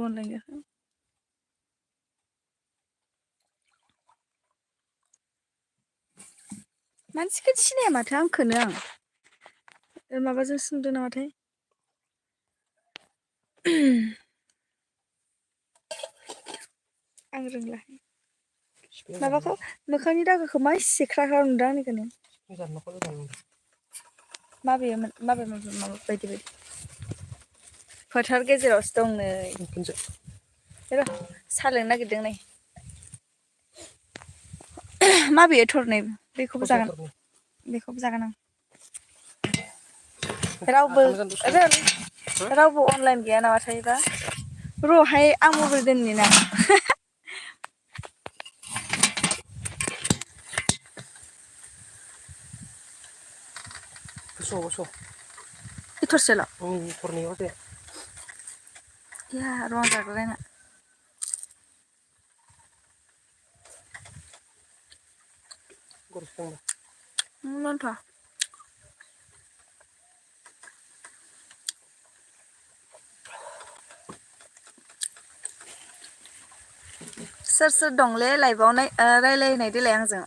online गैयाखै मानसिखौनो सिनाया माथो आंखौनो आं माबाजों सोंदों नामाथाय आं रोंला माबाखौ मोखांनि दागोखौ मा एसे ख्रा ख्रा नुदों आंनिखौनो माबे बायदि फोथार गेजेरावसो दं नै र' सा लोंनो नागिरदों नै माबे थरनै बेखौबो जागोन आं रावबो अनलाइन गैया नामाथायबा र'हाय आं मबाइल दोननि ना थरसेल' या र' आं जाग्रोलायना मोनथ'आ सोर सोर दंलै लाइभआव रायलायनाय देलाय आंजों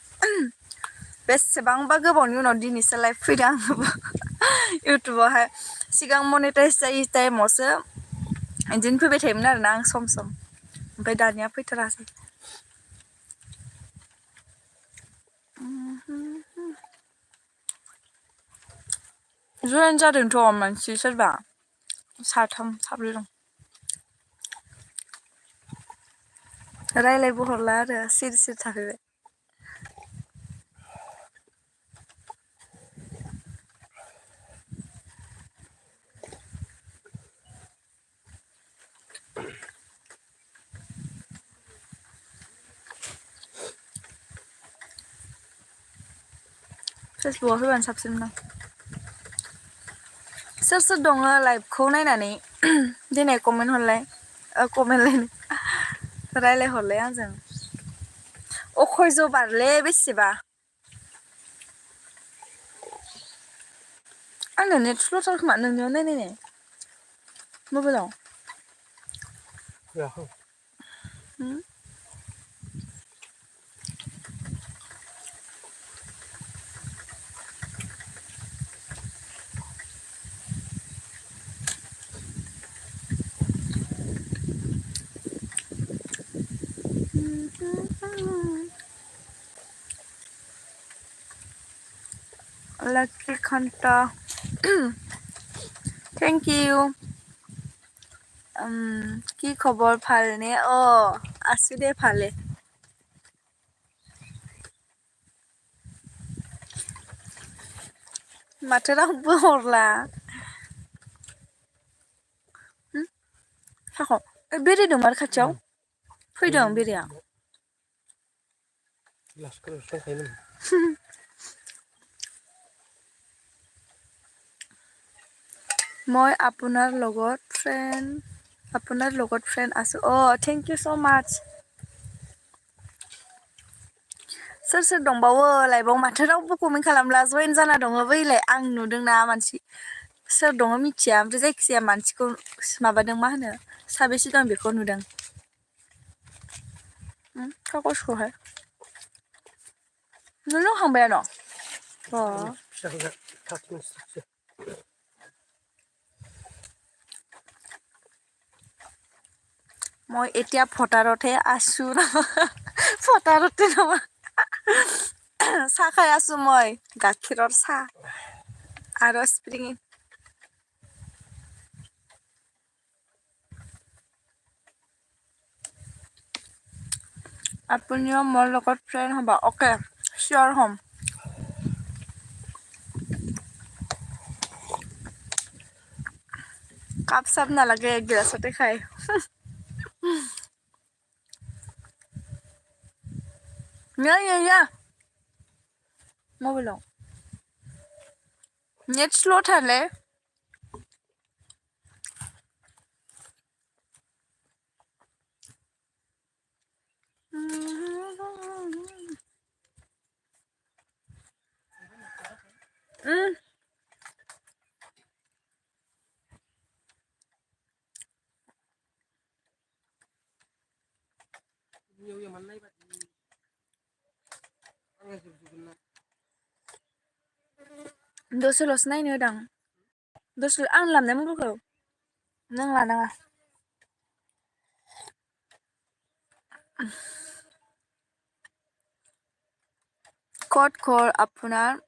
बेसेबांबा गोबावनि उनाव दिनैसो लाइभ फैदों आंबो इउटुबावहाय सिगां मनेटाइज जायै टाइमावसो बिदिनो फैबाय थायोमोन आरोना आं सम सम ओमफ्राय दानिया फैथारासै जयेन जादोंथ' मानसि सोरबा साथाम साब्रै दं रायलायबो हरला आरो सिरि सिरि थाफैबाय फेसबुकआव फैबानो साबसिन मोन सोर सोर दङ लाइभखौ नायनानै दिनै कमेन्ट हरलाय रायलाय हरलाय आंजों अखयज' बारले बेसेबा आंना नेट स्ल'थार खोमा नोंनियाव नायनाय मबाइलाव Lucky Khanta thank you কি খবৰ ভালনে আছো দে ভালে माथो रावबो हरला साख' बेरे दं मार खाथियाव फैदों बेरेया মই আপোনাৰ লগত ফ্ৰেণ্ড আছো थेंक you so much सोर सोर दंबावो लाइभआव माथो रावबो कमेन्ट खालामला जयेन जाना दङ बैलाय आं नुदोंना मानसि सोर दङ मिथिया ओमफ्राय जायखिजाया मानसिखौ माबादों मा होनो साबेसे दं बेखौ नुदों कागजखौहाय नोंनाव हांबायानो মই এতিয়া ভটাৰতহে আছো ভটাৰতে নামা চাহ খাই আছো মই গাখীৰৰ চাহ আৰু স্প্ৰিং আপুনিও মোৰ লগত ফ্ৰেণ্ড হ'ব অ'কে চিয়'ৰ হ'ম কাপ চাপ নালাগে গিলাচতে খাই या मबाइलाव नेट स्ल'थारलै दसेल'सो नायनो होदां दसे आं लामनाय मबाइलखौ नों लानाङा ক'ত ঘৰ আপোনাৰ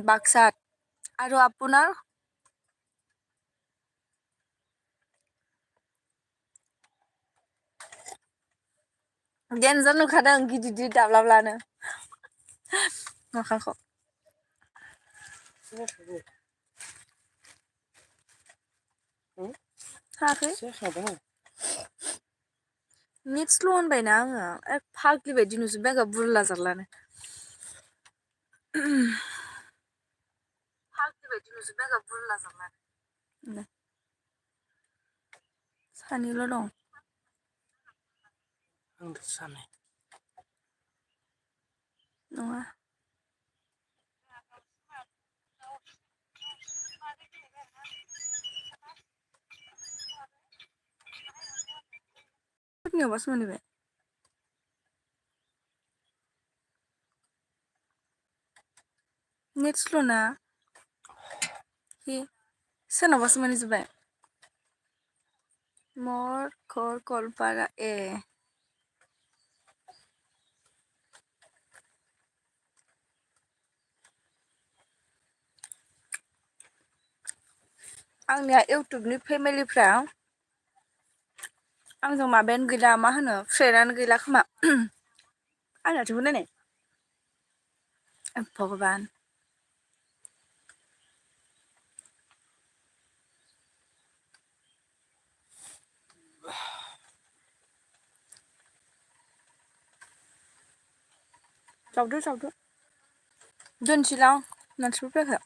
বাক্সাত আৰু আপোনাৰ देनजार नुखादों गिदिर गिदिर दाब्लाब्लानो मोखांखौ हायाखै नेट स्ल' होनबायना आङो फाग्लि बायदि नुजोब्बाय आङो बुरला जारलानो फाग्लि बायदि नुजोब्बाय आङो बुरला जारलानो सानैल' दं आंदो सानै नङा सोरनियावबासो मोनहैबाय नेट स्ल' ना हे सोरनावबासो मोनहैजोब्बाय मोर घर गवालपारा ए आंनिया इउटुबनि फेमिलिफ्रा आंजों माबायानो गैला मा होनो फ्रेन्डआनो गैला खोमा आंनाथिंबो नायनाय भगबान जावदो दोनसैलां मानसिफोर फैयाखै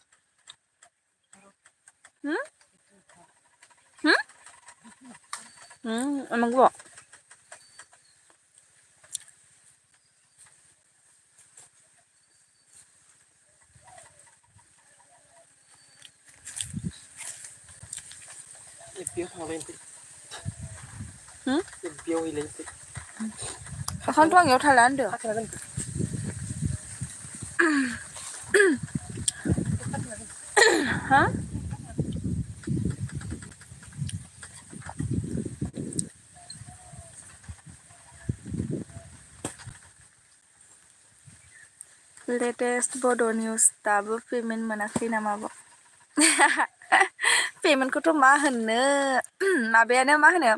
नंगौ ओंखायनोथ' आं इयाव थाला होनदों हा लेटेस्ट बड' निउस दाबो पेमेन्ट मोनाखै नामा पेमेन्टखौथ' मा होननो माबायानो मा होनो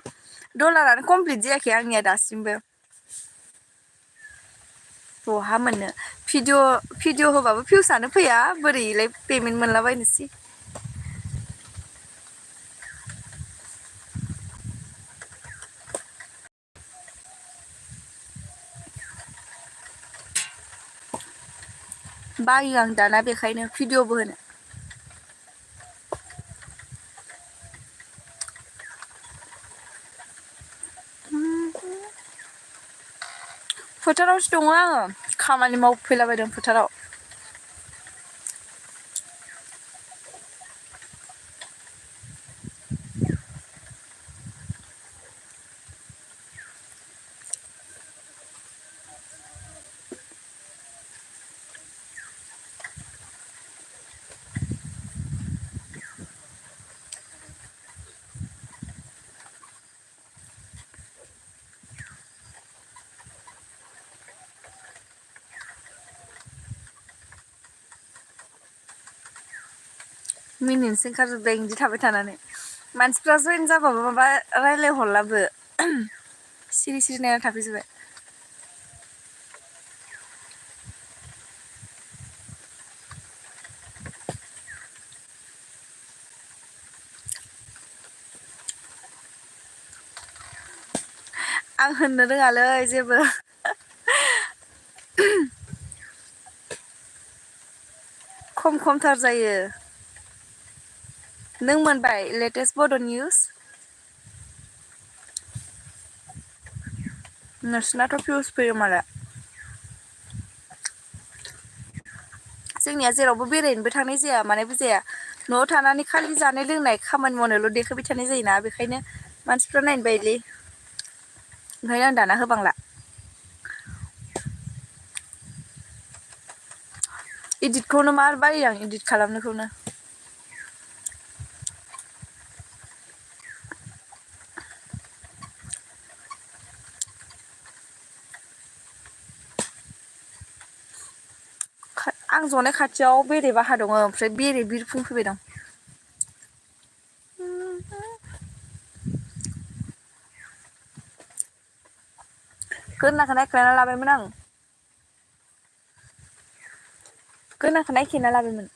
डलारानो कमप्लिट जायाखै आंनिया दासिमबो बहा मोननो भिडिअ होबाबो भिउसआनो फैया बोरैलाय पेमेन्ट मोनलाबायनोसै बायो आं दाना बेखायनो भिडिअबो होनो फोथारावसो दङ आङो खामानि मावफैलाबायदों फोथाराव मिनिनोसो ओंखारजोब्बाय बिदि थाबाय थानानै मानसिफ्रा जइन जाबाबो माबा रायज्लायहरलाबो सिरि सिरि नायना थाफैजोब्बाय आं होननो रोङालै जेबो खमथार जायो नों मोनबाय लेटेस्ट बड' निउस नोंसिनाथ' भिउस फैयो मालाय जोंनिया जेरावबो बेरायनोबो थांनाय जाया मानोबो जाया न'आव थानानै खालि जानाय लोंनाय खामानि मावनायल' देखायबाय थानाय जायोना बेखायनो मानसिफ्रा नायनो बायोलै ओंखायनो आं दाना होबांला इदिटखौनो मार बायो आं इदिट खालामनोखौनो जनाय खाथियाव बेरे बाहा दङ ओमफ्राय बेरे बिरफुं फैबाय दं गोदोनाखौ नायख्लायना लाबायमोन आं गोदोनाखौ नायखेना लाबायमोन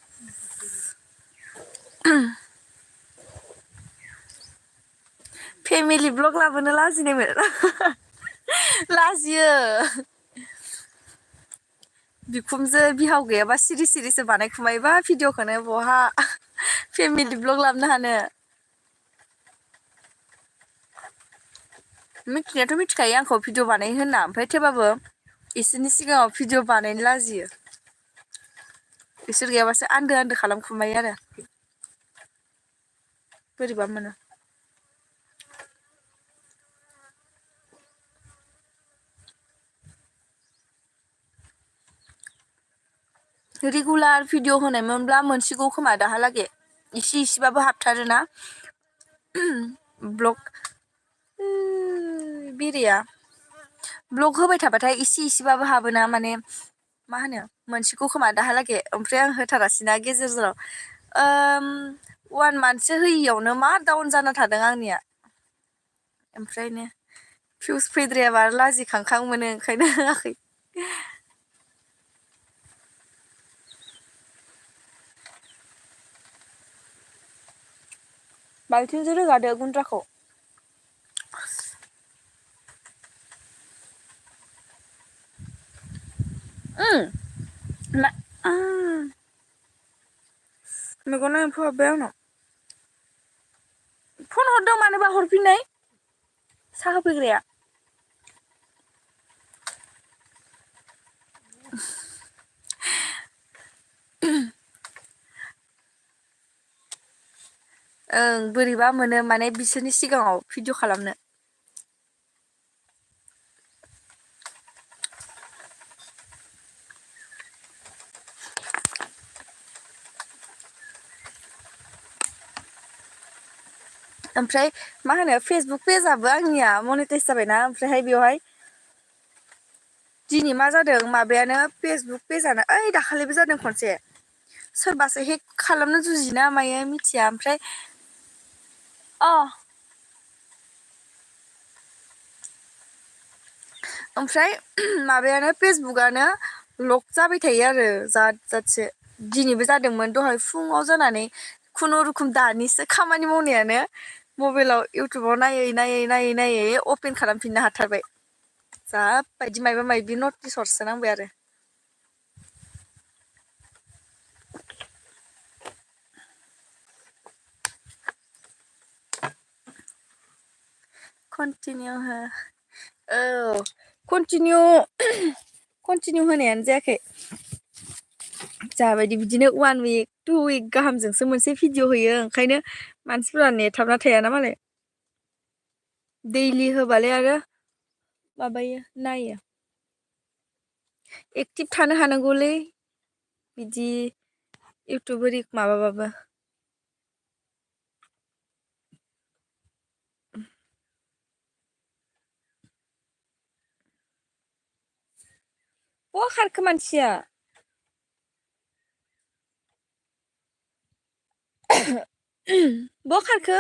फेमिलि ब्लग लाबोनो लाजिनायमोन लाजियो बिखुमजो बिहाव गैयाबा सिरि सिरिसो बानायखुमायोबा भिडिअखौनो बहा फेमिलि ब्लग लाबोनो हानो मिथिनायाथ' मिथिखायो आंखौ भिडिअ बानाय होनना ओमफ्राय थेवबाबो इसोरनि सिगाङाव भिडिअ बानायनो लाजियो इसोर गैयाबासो आन्दो आन्दो खालामखुमायो आरो बोरैबा मोनो रेगुलार भिडिअ होनायमोनब्ला मोनसिगौ खोमा दाहालागै इसे इसेबाबो हाबथारोना ब्लग बेरेया ब्लग होबाय थाबाथाय इसे इसेबाबो हाबोना माने मा होनो मोनसेखौ खोमा दाहालागै ओमफ्राय आं होथारासैना गेजेराव 1 मान्थसो होयियावनो मा डाउन जाना थादों आंनिया ओमफ्रायनो भिउस फैद्रायाबा लाजिखांखां मोनो ओंखायनो होआखै बाल्थिंजों रोगादो गुन्द्राखौ मेगना एम्फौ हाबबाय आंनाव फन हरदों मानोबा हरफिननाय साहा होफैग्राया ओं बोरैबा मोनो माने बिसोरनि सिगाङाव भिडिअ खालामनो ओमफ्राय मा होनो फेसबुक पेजाबो आंनिया मनिटाइज जाबायना ओमफ्रायहाय बेवहाय दिनै मा जादों माबायानो फेसबुक पेजानो ओइ दाखालिबो जादों खनसे सोरबासो हेक खालामनो जुजिना मायो मिथिया ओमफ्राय ओमफ्राय माबायानो फेसबुकआनो लक जाबाय थायो आरो जात जातसो दिनैबो जादोंमोन दहाय फुङाव जानानै खुनुरुखुम दानिसो खामानि मावनायानो मबाइलाव इउटुबाव नायै नायै नायै नायै अपेन खालामफिननो हाथारबाय जा बायदि मायबा मायबि नटिस हरसो नांबाय आरो कन्टिनिउ हो औ कन्टिनिउ होनायानो जायाखै जाबायदि बिदिनो 1 उइक 2 उइक गाहामजोंसो मोनसे भिडिअ होयो ओंखायनो मानसिफोरा नेथाबना थायाना मालाय दैलि होबालाय आरो माबायो नायो एक्टिभ थानो हानांगौलै बिदि इउटुब ओरि माबाबाबो बहा खारखो मानसिया बहा खारखो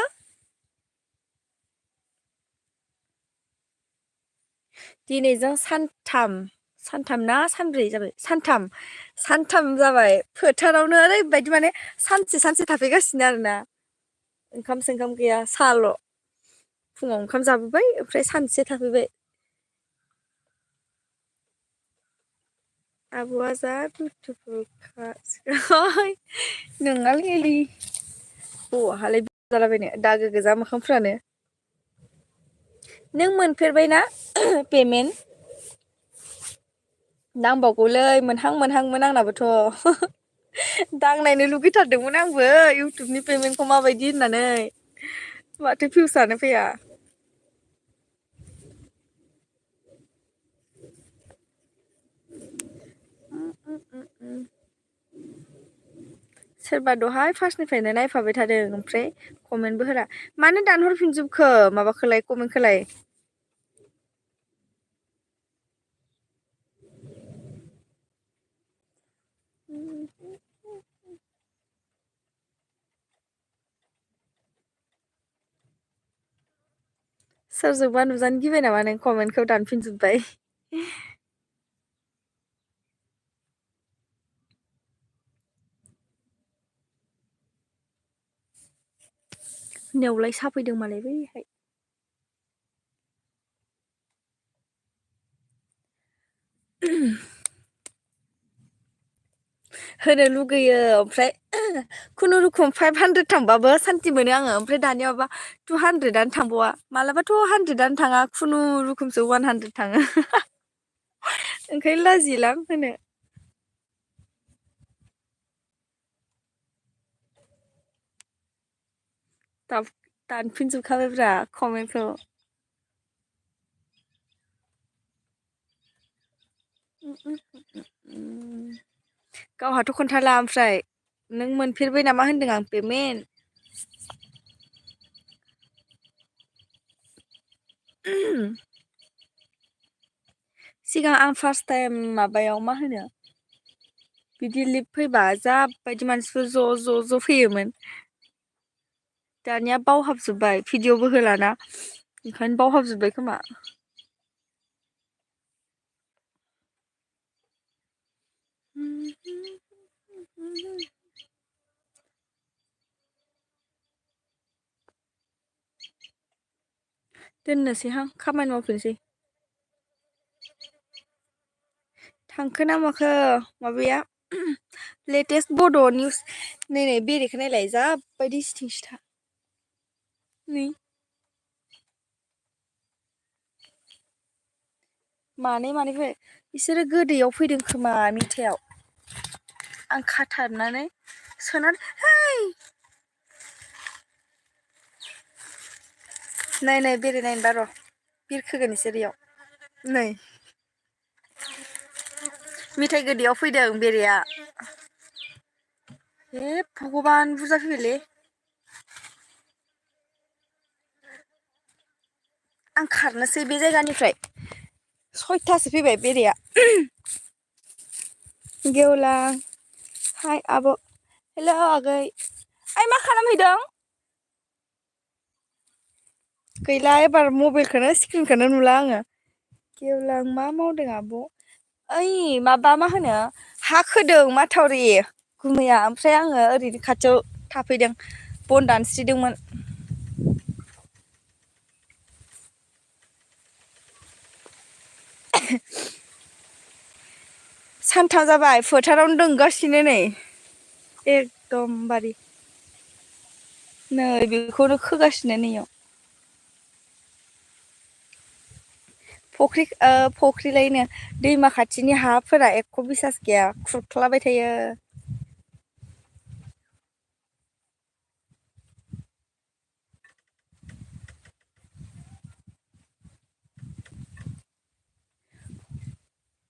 दिनैजों सानथाम ना सानब्रै जाबाय सानथाम जाबाय फोथारावनो ओरैबायदि माने सानसे थाफैगासिनो आरोना ओंखाम सोंखाम गैया साल' फुङाव ओंखाम जाबोबाय ओमफ्राय सानसे थाफैबाय आब'आ जा बुथुफोरखा नोङालै हौवाहालाय जालाबायनो दागो गोजा मोखांफ्रानो नों मोनफेरबायना पेमेन्ट नांबावगौलै मोनहांमोन आंनाबोथ' दांनायनो लुगैथारदोंमोन आंबो इउटुबनि पेमेन्टखौ माबायदि होननानै माथो भिउसआनो फैया सोरबा दहाय फार्स्टनिफ्रायनो नायफाबाय थादों ओमफ्राय कमेन्टबो होरा मानो दानहरफिनजोबखो माबाखौलाय कमेन्टखौलाय सोरजोंबा नुजानो गिबाय नामा नों कमेन्टखौ दानफिनजोब्बाय नेवलाय साफैदों मालाय बैहाय होनो लुगैयो ओमफ्राय खुनुरुखुम 500 थांबाबो सान्ति मोनो आङो ओमफ्राय दानियाबा 200आनो थांबावा मालाबाथ' 100आनो थाङा खुनुरुखुमसो 100 थाङो ओंखायनो लाजिलां होनो दानफिनजोबखाबायब्रा कमेन्टखौ गावहाथ' खोन्थाला ओमफ्राय नों मोनफेरबाय नामा होनदों आं पेमेन्ट सिगां आं फार्स्ट टाइम माबायाव मा होनो बिदि लिभ फैबा जा बायदि मानसिफोर ज' फैयोमोन दानिया बावहाबजोब्बाय भिडिअ'बो होलाना ओंखायनो बावहाबजोब्बाय खोमा दोननोसैहां खामानि मावफिनसै थांखो ना माखो माबाया लेटेस्ट बड' निउस नै बेरेखौ नायलाय जा बायदि सिथिं सिथा नै मानै फै बिसोरो गोदैयाव फैदों खोमा मिथायाव आं खाथाबनानै सोनानै है नै बेराय नायनोबा र' बिरखोगोन इसोर इयाव नै मिथाइ गोदैयाव फैदों बेरेया हे भगबान बुरजा फैबायलै आं खारनोसै बे जायगानिफ्राय 6थासो फैबाय बेरेया गेवलां हाय आब' हेल' आगै ओइ मा खालामहैदों गैला एबार मबाइलखौनो स्क्रिनखौनो नुला आङो गेवलां मा मावदों आब' ओइ माबा मा होनो हा खोदों माथावरि गुमैया ओमफ्राय आङो ओरैनो खाथियाव थाफैदों बन दानस्रिदोंमोन सानथाम जाबाय फोथारावनो दंगासिनो नै एकदमबारे नै बेखौनो खोगासिनो नैयाव फख्रिलायनो दैमा खाथिनि हाफोरा एख' बिसास गैया खुरख्लाबाय थायो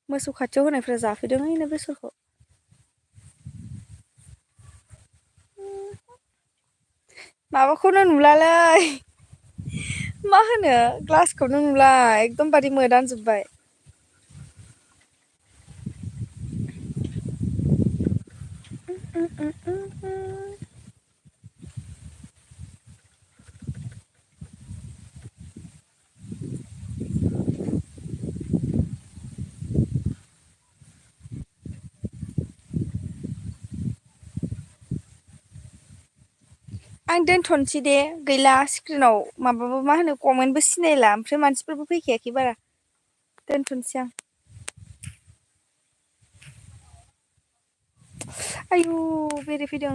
मोसौ खाथियाव होनायफ्रा जाफैदों ओइनो बेसरखौ माबाखौनो नुलालै मा होनो ग्लासखौनो नुला एकदमबारे मोदानजोब्बाय आं दोनथ'नोसै दे गैला स्क्रिनाव माबाबो मा होनो कमेन्टबो सिनायला ओमफ्राय मानसिफोरबो फैखायाखै बारा दोनथ'नोसै आं आयु बेरे फैदों